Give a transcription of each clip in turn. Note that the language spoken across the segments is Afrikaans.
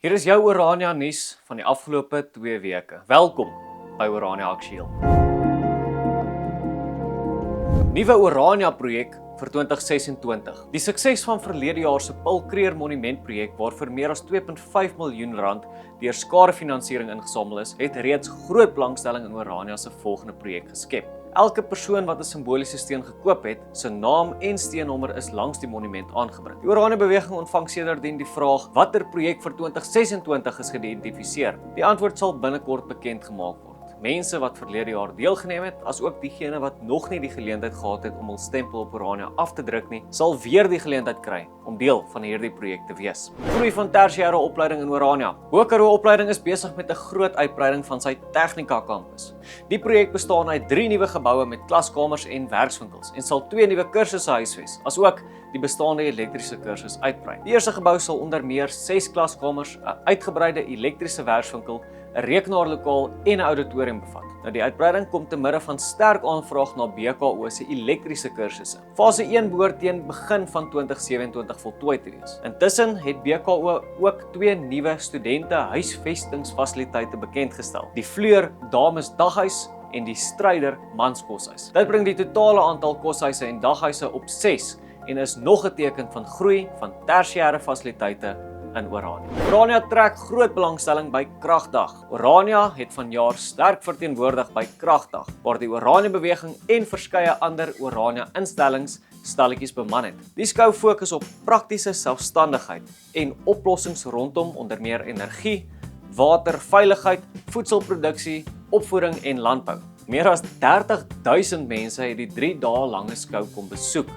Hier is jou Orania nuus van die afgelope 2 weke. Welkom by Orania Aktueel. Nuwe Orania projek vir 2026. Die sukses van verlede jaar se Paul Kruger Monumentprojek waarvoor meer as 2.5 miljoen rand deur skadefinansiering ingesamel is, het reeds groot belangstelling in Orania se volgende projek geskep. Elke persoon wat 'n simboliese steen gekoop het, se naam en steennommer is langs die monument aangebring. Die Orania beweging ontvang sedertdien die vraag: watter projek vir 2026 is geïdentifiseer? Die antwoord sal binnekort bekend gemaak word. Mense wat verlede jaar deelgeneem het, as ook diegene wat nog nie die geleentheid gehad het om hul stempel op Orania af te druk nie, sal weer die geleentheid kry om deel van hierdie projek te wees. Groei van tersiêre opleiding in Orania. Hoërskool opleiding is besig met 'n groot uitbreiding van sy Tegnika kampus. Die projek bestaan uit 3 nuwe geboue met klaskamers en werkswinkels en sal 2 nuwe kursusse huisves, asook die bestaande elektriese kursus uitbrei. Die eerste gebou sal onder meer 6 klaskamers, 'n uitgebreide elektriese werkswinkel, 'n rekenaarlokaal en 'n auditorium bevat. Nou die uitbreiding kom te midde van sterk aanvraag na BKO se elektriese kursusse. Fase 1 behoort teen begin van 2027 voltooi te wees. Intussen het BKO ook 2 nuwe studente huisvestingsfasiliteite bekendgestel: die Fleur Dames Daghuis en die Stryder Mans Koshuis. Dit bring die totale aantal koshuise en daghuise op 6 en is nog 'n teken van groei van tersiêre fasiliteite in Orania. Orania trek groot belangstelling by Kragdag. Orania het vanjaar sterk verteenwoordig by Kragdag, waar die Orania beweging en verskeie ander Orania instellings stalletjies beman het. Die skou fokus op praktiese selfstandigheid en oplossings rondom onder meer energie, water, veiligheid, voedselproduksie, opvoeding en landbou. Meer as 30.000 mense het die 3 dae lange skou kom besoek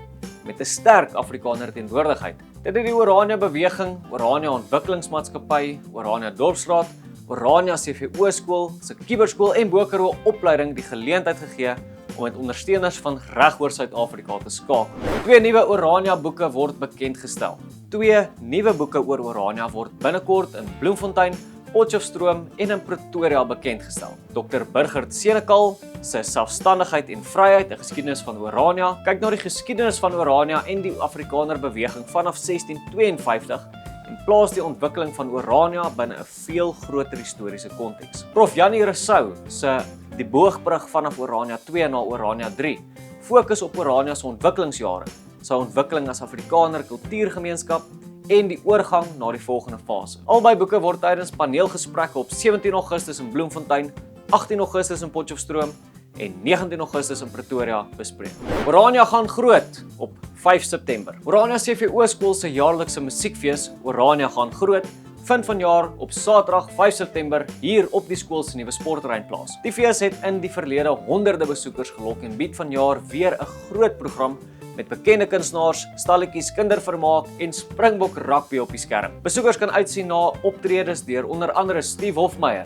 met 'n sterk Afrikaner teenwoordigheid. Dit het die Orania beweging, Orania Ontwikkelingsmaatskappy, Orania Dorpsraad, Orania CVO skool, se kuberskool en Bokerhoe opleiding die geleentheid gegee om met ondersteuners van regoor Suid-Afrika te skakel. 2 nuwe Orania boeke word bekendgestel. 2 nuwe boeke oor Orania word binnekort in Bloemfontein, Potchefstroom en in Pretoria bekendgestel. Dr. Burgert Senekal se Selfstandigheid en Vryheid, 'n geskiedenis van Orania, kyk na die geskiedenis van Orania en die Afrikaner beweging vanaf 1652 en plaas die ontwikkeling van Orania binne 'n veel groter historiese konteks. Prof. Janie Rousseau se Die Boogbrug vanaf Orania 2 na Orania 3 fokus op Orania se ontwikkelingsjare, sy ontwikkeling as Afrikaner kultuurgemeenskap en die oorgang na die volgende fase. Albei boeke word tydens paneelgesprekke op 17 Augustus in Bloemfontein, 18 Augustus in Potchefstroom en 19 Augustus in Pretoria bespreek. Orania gaan groot op 5 September. Orania CVO skool se jaarlikse musiekfees Orania gaan groot vind vanjaar op Saterdag 5 September hier op die skool se nuwe sportterrein plaas. Die fees het in die verlede honderde besoekers gelok en bied vanjaar weer 'n groot program met bekende kunstenaars, stalletjies, kindervermaak en Springbok rugby op die skerm. Besoekers kan uitsien na optredes deur onder andere Steve Hofmeyer,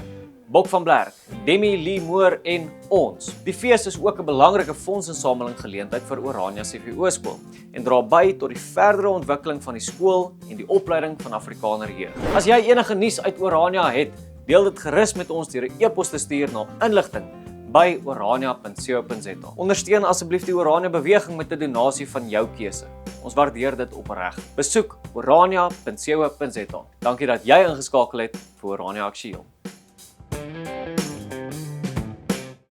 Bok van Blerk, Demi Lee Moore en ons. Die fees is ook 'n belangrike fondsinsameling geleentheid vir Orania CVO skool en dra by tot die verdere ontwikkeling van die skool en die opleiding van Afrikaner jeug. As jy enige nuus uit Orania het, deel dit gerus met ons deur 'n e-pos te stuur na inligting@orania.co.za. Ondersteun asseblief die Orania beweging met 'n donasie van jou keuse. Ons waardeer dit opreg. Besoek orania.co.za. Dankie dat jy ingeskakel het vir Orania Aktueel.